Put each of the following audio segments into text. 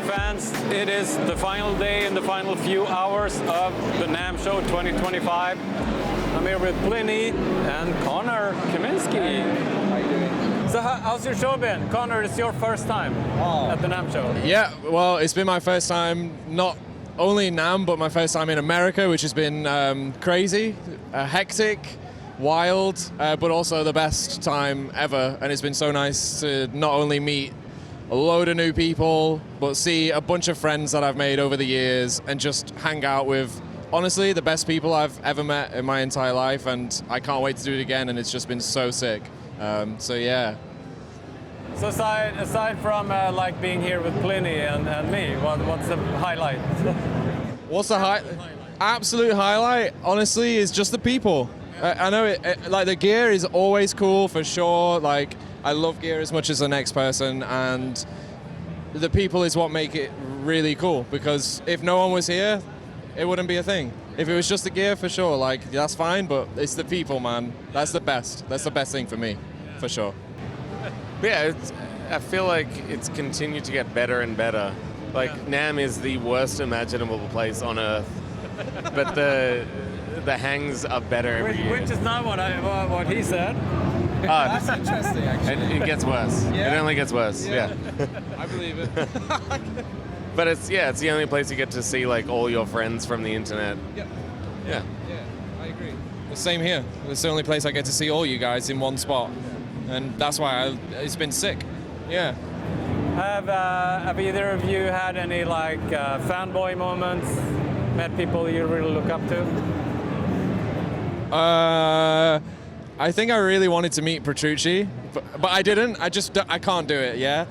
fans, it is the final day and the final few hours of the NAMM show 2025. I'm here with Plini and Connor Kaminski. How are you doing? So how's your show been? Connor, it's your first time at the NAMM show. Yeah, well, it's been my first time, not only in NAMM, but my first time in America, which has been crazy, hectic, wild, but also the best time ever. And it's been so nice to not only meet a load of new people, but see a bunch of friends that I've made over the years and just hang out with, honestly, the best people I've ever met in my entire life. And I can't wait to do it again, and it's just been so sick. So yeah. So aside from like being here with Plini and me, what's the highlight? What's the absolute highlight, honestly, is just the people. I know like the gear is always cool for sure. Like I love gear as much as the next person, and the people is what make it really cool, because if no one was here, it wouldn't be a thing. If it was just the gear, for sure, like that's fine, but it's the people, man. That's the best. That's the best thing for me, for sure. Yeah, I feel like it's continued to get better and better. Like NAMM is the worst imaginable place on earth, but the hangs are better every year. Which is not what he said. That's interesting, actually. It gets worse. Yeah. It only gets worse. Yeah. I believe it. But it's the only place you get to see like all your friends from the internet. Yep. Yeah. Yeah, I agree. The same here. It's the only place I get to see all you guys in one spot, and that's why it's been sick. Yeah. Have either of you had any like fanboy moments? Met people you really look up to? I think I really wanted to meet Petrucci, but I didn't. I can't do it. Yeah.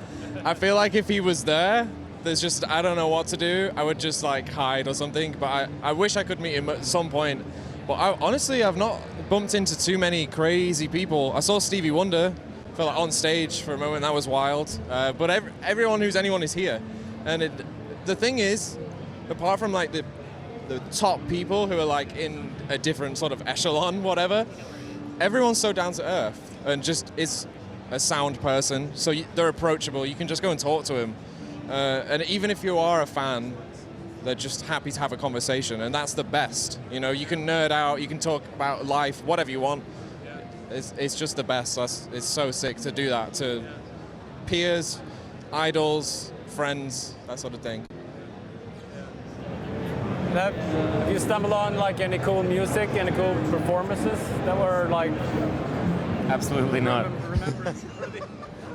I feel like if he was there, I don't know what to do. I would just like hide or something. But I wish I could meet him at some point. But honestly, I've not bumped into too many crazy people. I saw Stevie Wonder. Felt like on stage for a moment. That was wild. But everyone who's anyone is here. And the thing is, apart from like the top people who are like in a different sort of echelon, whatever, everyone's so down to earth and just is a sound person. So they're approachable. You can just go and talk to them. And even if you are a fan, they're just happy to have a conversation. And that's the best. You know, you can nerd out, you can talk about life, whatever you want. It's just the best. It's so sick to do that to peers, idols, friends, that sort of thing. Have you stumbled on like any cool music, any cool performances that were like? Absolutely not.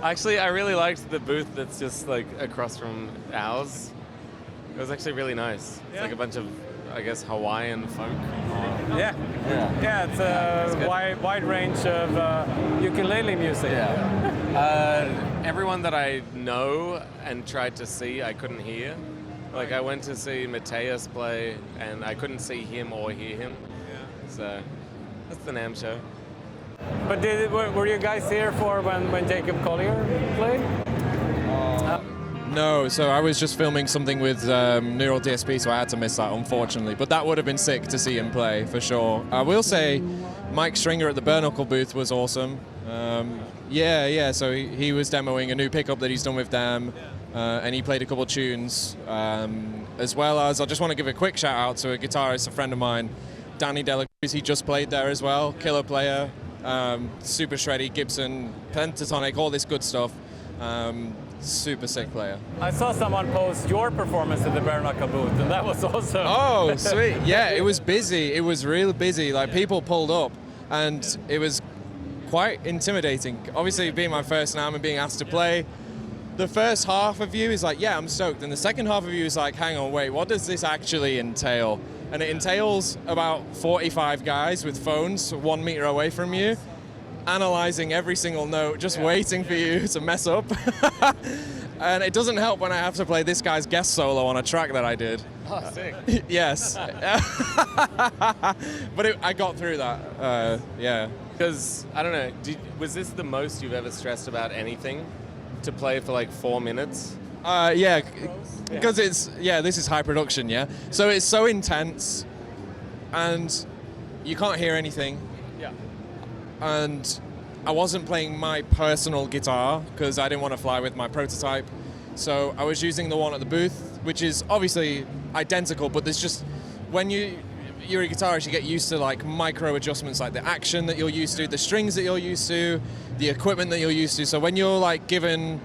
Actually, I really liked the booth that's just like across from ours. It was actually really nice. It's like a bunch of, I guess, Hawaiian folk. Yeah, it's a wide range of ukulele music. Yeah. Everyone that I know and tried to see, I couldn't hear. Like I went to see Mateus play, and I couldn't see him or hear him. Yeah. So that's the NAMM show. But were you guys here for when Jacob Collier played? No, so I was just filming something with Neural DSP, so I had to miss that, unfortunately. But that would have been sick to see him play, for sure. I will say Mike Stringer at the Burnacle booth was awesome. So he was demoing a new pickup that he's done with them, and he played a couple tunes, as well as, I just want to give a quick shout out to a guitarist, a friend of mine, Danny Delacruz. He just played there as well, killer player, super shreddy, Gibson, pentatonic, all this good stuff. Super sick player. I saw someone post your performance at the Bare-Knuckle booth, and that was awesome. Oh, sweet. Yeah, it was busy. It was real busy. Like, people pulled up, and it was quite intimidating. Obviously, being my first NAMM and being asked to play, the first half of you is like, yeah, I'm stoked. And the second half of you is like, hang on, wait, what does this actually entail? And it entails about 45 guys with phones 1 meter away from you, analyzing every single note, just waiting for you to mess up. And it doesn't help when I have to play this guy's guest solo on a track that I did. Oh, sick. Yes. But I got through that, yeah. Because, I don't know, was this the most you've ever stressed about anything? To play for like 4 minutes? Yeah, because this is high production, yeah? So it's so intense, and you can't hear anything. Yeah. And I wasn't playing my personal guitar because I didn't want to fly with my prototype. So I was using the one at the booth, which is obviously identical, but there's just, when you're a guitarist, you get used to like micro adjustments, like the action that you're used to, the strings that you're used to, the equipment that you're used to. So when you're like given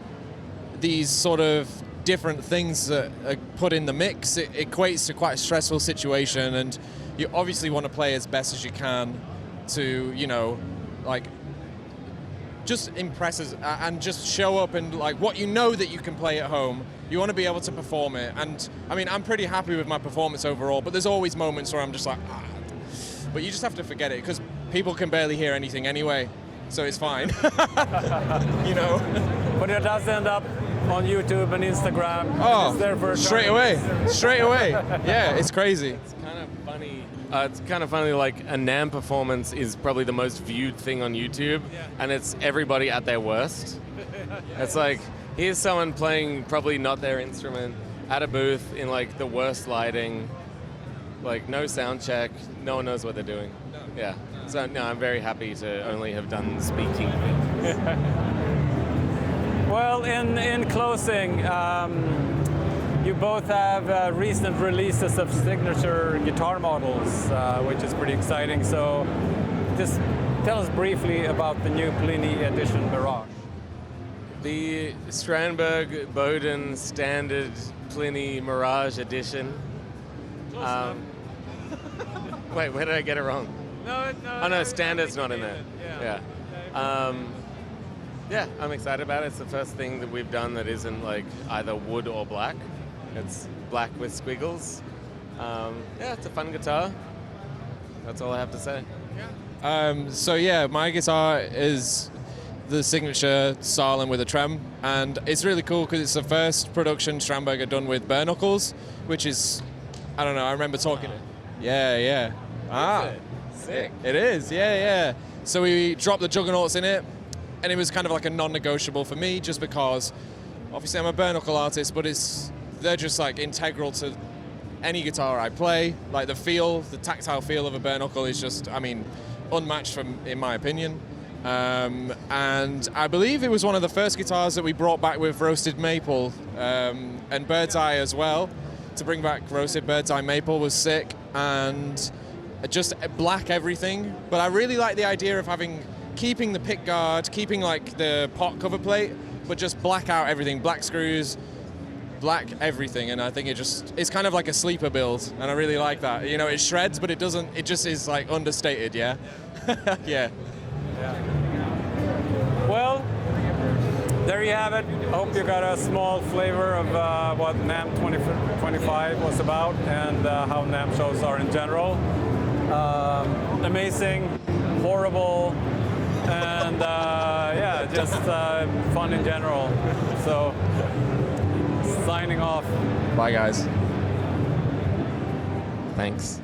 these sort of different things that are put in the mix, it equates to quite a stressful situation, and you obviously want to play as best as you can to, you know, like just impress us and just show up and like what you know that you can play at home. You want to be able to perform it, and I mean, I'm pretty happy with my performance overall, but there's always moments where I'm just like, ah. But you just have to forget it, because people can barely hear anything anyway, so it's fine. You know? But it does end up on YouTube and Instagram. Oh, it's there for straight away. Yeah, it's crazy. It's kind of funny. It's kind of funny, like a NAMM performance is probably the most viewed thing on YouTube, and it's everybody at their worst. It's like, here's someone playing probably not their instrument at a booth in like the worst lighting, like no sound check, no one knows what they're doing. Yeah. So no, I'm very happy to only have done speaking. Well, in closing, you both have recent releases of signature guitar models, which is pretty exciting. So just tell us briefly about the new Plini edition Mirage. The Strandberg Bowden Standard Plini Mirage Edition. Wait, where did I get it wrong? No, Standard's not in there. Yeah, I'm excited about it. It's the first thing that we've done that isn't like either wood or black. It's black with squiggles. Yeah, it's a fun guitar. That's all I have to say. So yeah, my guitar is the signature Starlin with a trem, and it's really cool because it's the first production Strandberg had done with bare knuckles, which is, I don't know, I remember talking. Yeah. Sick. It is, yeah. So we dropped the juggernauts in it, and it was kind of like a non-negotiable for me, just because obviously I'm a bare knuckle artist, but they're just like integral to any guitar I play. Like the tactile feel of a bare knuckle is just, I mean, unmatched in my opinion. And I believe it was one of the first guitars that we brought back with roasted maple, and bird's eye as well. To bring back roasted bird's eye maple was sick, and just black everything. But I really like the idea of keeping the pick guard, keeping like the pot cover plate, but just black out everything, black screws, black everything. And I think it's kind of like a sleeper build, and I really like that. You know, it shreds, but it just is like understated, yeah? Yeah. Well, there you have it. I hope you got a small flavor of what NAMM 2025 was about, and how NAMM shows are in general. Amazing, horrible, and yeah, just fun in general. So, signing off. Bye, guys. Thanks.